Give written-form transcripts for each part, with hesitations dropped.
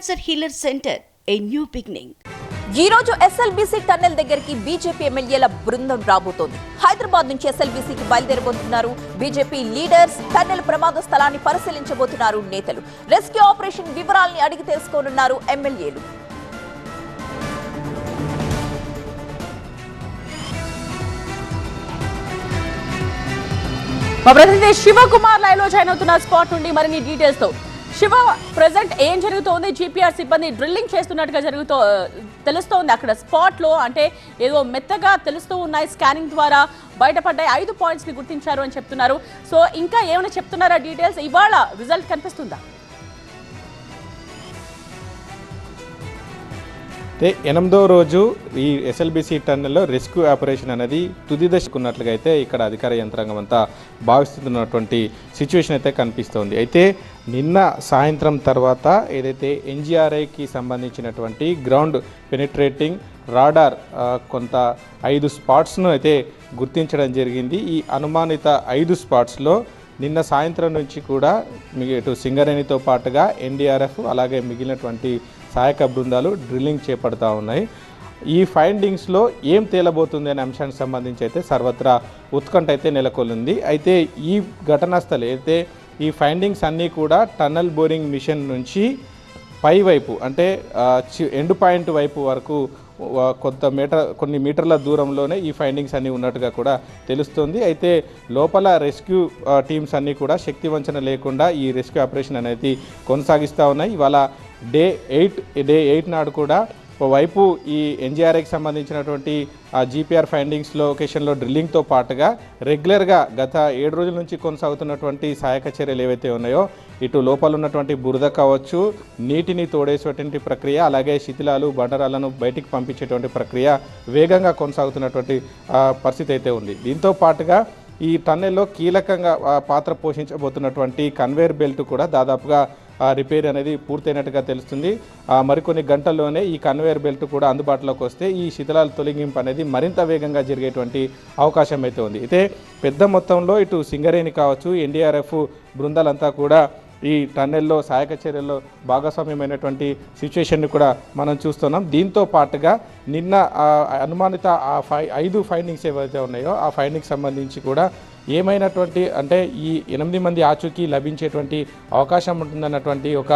Cancer Healer Center, a new beginning. ఈ రోజు SLBC tunnel దగ్గరికి బీజేపీ ఎమ్మెల్యేల బృందం రాబోతోంది. హైదరాబాద్ నుంచి ఎస్ఎల్బీసీకి బయలుదేరబోతున్నారు బీజేపీ లీడర్స్. టన్నెల్ ప్రమాద స్థలాన్ని పరిశీలించబోతున్నారు నేతలు. రెస్క్యూ ఆపరేషన్ వివరాల్ని అడిగి తెలుసుకోనున్నారు ఎమ్మెల్యేలు. మా ప్రతినిధి శివకుమార్ లైవ్ లో జాయిన్ అవుతున్న స్పాట్ నుండి మరిన్ని డీటెయిల్స్ తో. శివ, ప్రెసెంట్ ఏం జరుగుతోంది? జీపీఆర్ సిబ్బంది డ్రిల్లింగ్ చేస్తున్నట్టుగా తెలుస్తోంది అక్కడ స్పాట్ లో. అంటే ఏదో మెత్తగా తెలుస్తూ ఉన్నాయి, స్కానింగ్ ద్వారా బయటపడ్డాయి, 5 పాయింట్స్ ని గుర్తించారు అని చెప్తున్నారు. సో ఇంకా ఏమైనా చెప్తున్నారా డీటెయిల్స్? ఇవాళ రిజల్ట్ కనిపిస్తుందా? 8వ రోజు ఈ ఎస్ఎల్బీసీ టన్నెల్లో రెస్క్యూ ఆపరేషన్ అనేది తుది దశకున్నట్లుగా అయితే ఇక్కడ అధికార యంత్రాంగం అంతా భావిస్తున్నటువంటి సిచ్యువేషన్ అయితే కనిపిస్తోంది. అయితే నిన్న సాయంత్రం తర్వాత ఏదైతే ఎన్జీఆర్ఐకి సంబంధించినటువంటి గ్రౌండ్ పెనిట్రేటింగ్ రాడార్ కొంత 5 స్పాట్స్ను అయితే గుర్తించడం జరిగింది. ఈ అనుమానిత 5 స్పాట్స్లో నిన్న సాయంత్రం నుంచి కూడా ఇటు సింగరేణితో పాటుగా ఎన్డీఆర్ఎఫ్ అలాగే మిగిలినటువంటి సహాయక బృందాలు డ్రిల్లింగ్ చేపడతా ఉన్నాయి. ఈ ఫైండింగ్స్లో ఏం తేలబోతుంది అనే అంశానికి సంబంధించి అయితే సర్వత్రా ఉత్కంఠ అయితే నెలకొల్లింది. అయితే ఈ ఘటనా స్థలం అయితే ఈ ఫైండింగ్స్ అన్నీ కూడా టన్నల్ బోరింగ్ మిషన్ నుంచి పై వైపు అంటే ఎండ్ పాయింట్ వైపు వరకు కొన్ని మీటర్ల దూరంలోనే ఈ ఫైండింగ్స్ అన్నీ ఉన్నట్టుగా కూడా తెలుస్తుంది. అయితే లోపల రెస్క్యూ టీమ్స్ అన్నీ కూడా శక్తి వంచన లేకుండా ఈ రెస్క్యూ ఆపరేషన్ అనేది కొనసాగిస్తూ ఉన్నాయి. ఇవాళ డే 8 నాడు కూడా వైపు ఈ ఎన్జీఆర్ఐకి సంబంధించినటువంటి జీపీఆర్ ఫైండింగ్స్ లొకేషన్లో డ్రిల్లింగ్తో పాటుగా రెగ్యులర్గా గత 7 రోజుల నుంచి కొనసాగుతున్నటువంటి సహాయక చర్యలు ఏవైతే ఉన్నాయో ఇటు లోపల ఉన్నటువంటి బురద కావచ్చు, నీటిని తోడేసేటువంటి ప్రక్రియ, అలాగే శిథిలాలు బండరాలను బయటికి పంపించేటువంటి ప్రక్రియ వేగంగా కొనసాగుతున్నటువంటి పరిస్థితి అయితే ఉంది. దీంతో పాటుగా ఈ టన్నెల్లో కీలకంగా పాత్ర పోషించబోతున్నటువంటి కన్వేయర్ బెల్ట్ కూడా దాదాపుగా రిపేర్ అనేది పూర్తయినట్టుగా తెలుస్తుంది. మరికొన్ని గంటల్లోనే ఈ కన్వేయర్ బెల్ట్ కూడా అందుబాటులోకి వస్తే ఈ శిథిలాల తొలగింపు అనేది మరింత వేగంగా జరిగేటువంటి అవకాశం అయితే ఉంది. అయితే పెద్ద మొత్తంలో ఇటు సింగరేణి కావచ్చు, ఎన్డీఆర్ఎఫ్ బృందాలంతా కూడా ఈ టన్నెల్లో సహాయక చర్యల్లో భాగస్వామ్యమైనటువంటి సిచ్యువేషన్ని కూడా మనం చూస్తున్నాం. దీంతో పాటుగా నిన్న అనుమానిత 5 ఫైండింగ్స్ ఏవైతే ఉన్నాయో ఆ ఫైండింగ్స్ సంబంధించి కూడా ఏమైనటువంటి అంటే ఈ 8 మంది ఆచూకీ లభించేటువంటి అవకాశం ఉంటుందన్నటువంటి ఒక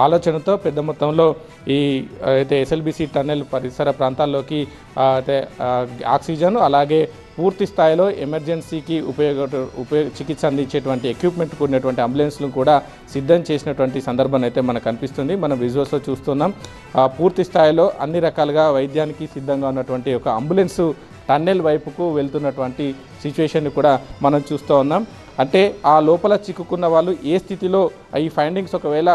ఆలోచనతో పెద్ద మొత్తంలో ఈ అయితే ఎస్ఎల్బీసీ టన్నెల్ పరిసర ప్రాంతాల్లోకి అయితే ఆక్సిజన్ అలాగే పూర్తి స్థాయిలో ఎమర్జెన్సీకి చికిత్స అందించేటువంటి ఎక్విప్మెంట్ కూడినటువంటి అంబులెన్స్లను కూడా సిద్ధం చేసినటువంటి సందర్భం అయితే మనకు కనిపిస్తుంది. మనం విజువల్స్లో చూస్తున్నాం. పూర్తి స్థాయిలో అన్ని రకాలుగా వైద్యానికి సిద్ధంగా ఉన్నటువంటి ఒక అంబులెన్స్ టన్నెల్ వైపుకు వెళ్తున్నటువంటి సిచ్యువేషన్ని కూడా మనం చూస్తూ ఉన్నాం. అంటే ఆ లోపల చిక్కుకున్న వాళ్ళు ఏ స్థితిలో ఈ ఫైండింగ్స్ ఒకవేళ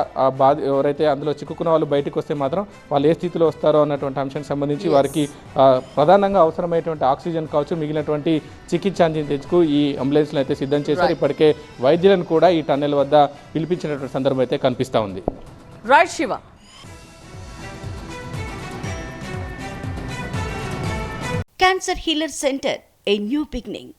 ఎవరైతే అందులో చిక్కుకున్న వాళ్ళు బయటకు వస్తే మాత్రం వాళ్ళు ఏ స్థితిలో వస్తారో అన్నటువంటి అంశానికి సంబంధించి వారికి ప్రధానంగా అవసరమైనటువంటి ఆక్సిజన్ కావచ్చు, మిగిలినటువంటి చికిత్స అందించేందుకు ఈ అంబులెన్స్లను అయితే సిద్ధం చేశారు. ఇప్పటికే వైద్యులను కూడా ఈ టన్నెల్ వద్ద పిలిపించినటువంటి సందర్భం అయితే కనిపిస్తూ ఉంది. Right Shiva. Cancer Healer Center, a new beginning.